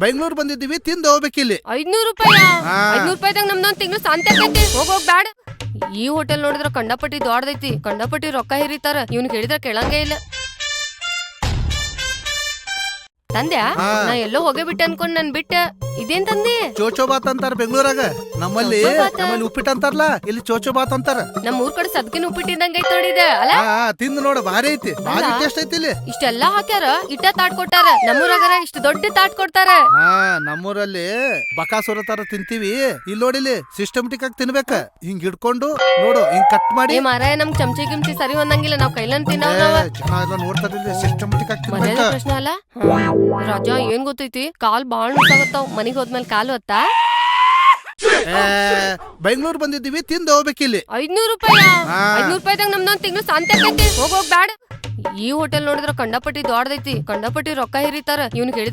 ಬೆಂಗಳೂರು ಬಂದಿದ್ದೀವಿ, ತಿಂದು ಹೋಗ್ಬೇಕಿಲ್ಲಿ. 500 ರೂಪಾಯಿ? ಹಾ. 500 ರೂಪಾಯಿದಾಗ ನಮ್ದೊಂದ್ ತಿಂಗಳು ಶಾಂತಿ ಆಗೈತಿ. ಹೋಗೋಗ್ ಬ್ಯಾಡ. ಈ ಹೋಟೆಲ್ ನೋಡಿದ್ರ ಕಂಡಪಟ್ಟಿ ದೊಡ್ಡದೈತಿ, ಕಂಡಪಟ್ಟಿ ರೊಕ್ಕ ಹಿರಿತಾರ. ಇವ್ನ್ ಹೇಳಿದ್ರ ಕೇಳಂಗೇ ಇಲ್ಲ. ತಂದ್ಯಾ? ಹಾ. ನಾ ಎಲ್ಲೋ ಹೋಗೇ ಬಿಟ್ಟೆ ಅನ್ಕೊಂಡ್ ನನ್ ಬಿಟ್ಟ. ಇದೇನ್ ತಂದೆ? ಚೋಚೋ ಬಾತ್ ಅಂತಾರ ಬೆಂಗಳೂರಾಗ. ನಮ್ಮಲ್ಲಿ ಚೋಚೋ ಬಾತ? ಉಪ್ಪಿಟ್ಟು ಅಂತಾರಲ್ಲ, ಇಲ್ಲಿ ಚೋಚೋ ಬಾತ್ ಅಂತಾರ. ನಮ್ ಊರ್ ಕಡೆ ಸದ್ಕಿನ ಉಪ್ಪಿಟ್ಟಿದ್ದಂಗ ಐತ್ ನೋಡಿದ ಅಲ್ಲ. ತಿಂದು ನೋಡ, ಭಾರಿ ಐತಿ, ಭಾರಿ ಟೇಸ್ಟ್ ಐತಿ ಇಲ್ಲಿ. ಇಷ್ಟೆಲ್ಲಾ ಹಾಕ್ಯಾರ, ಇಟ್ಟ ತಾಟ್ ಕೊಟ್ಟಾರ. ನಮ್ಮೂರಾಗರ ಇಷ್ಟು ದೊಡ್ಡ ತಾಟ್ ಕೊಡ್ತಾರ. ನಮ್ಮೂರಲ್ಲಿ ಬಕಾಸುರ ತರ ತಿಂತೀವಿ. ಇಲ್ಲಿ ನೋಡಿಲಿ ಸಿಸ್ಟಮ್ಟಿಕ್ ಆಗಿ ತಿನ್ಬೇಕ. ಹಿಂಗ್ ಹಿಡ್ಕೊಂಡು ನೋಡು, ಹಿಂಗ್ ಕಟ್ ಮಾಡಿ. ಮಾರಾಯ ನಮ್ ಚಮಚಿ ಗಿಮ್ಚಿ ಸರಿ ಹೊಂದಂಗಿಲ್ಲ, ನಾವ್ ಕೈಲನ್ ತಿನ್ನವ್ ನಾವ. ಜನ ಎಲ್ಲ ನೋಡ್ತಾರ, ಸಿಸ್ಟಮ್ಟಿಕ್ ಆಗಿ ಮರ್ಯಾದೆ ತಿನ್ಬೇಕ. ಪ್ರಶ್ನೆ ಅಲ್ಲ. ರಾಜ ಏನ್ ಗೊತ್ತೈತಿ, ಕಾಲ್ ಬಾಳ್ ನುಸಾಗತ್ತಾವ್. ಮನಿಗ್ ಹೋದ್ಮೇಲೆ ಕಾಲು ಹೊತ್ತಾ? ಬೆಂಗಳೂರು ಬಂದಿದ್ದೀವಿ, ತಿಂದು ಹೋಗ್ಬೇಕಿಲ್ಲಿ. 500 ರೂಪಾಯಿ? ಹಾ. 500 ರೂಪಾಯಿದಾಗ ನಮ್ದೊಂದ್ ತಿಂಗಳು ಶಾಂತಿ ಆಗೈತಿ. ಹೋಗೋಗ್ ಬ್ಯಾಡ. ಈ ಹೋಟೆಲ್ ನೋಡಿದ್ರ ಕಂಡಪಟ್ಟಿ ದೊಡ್ಡದೈತಿ, ಕಂಡಪಟ್ಟಿ ರೊಕ್ಕ ಹಿರಿತಾರ. ಇವ್ನ್ ಹೇಳಿದ್ರ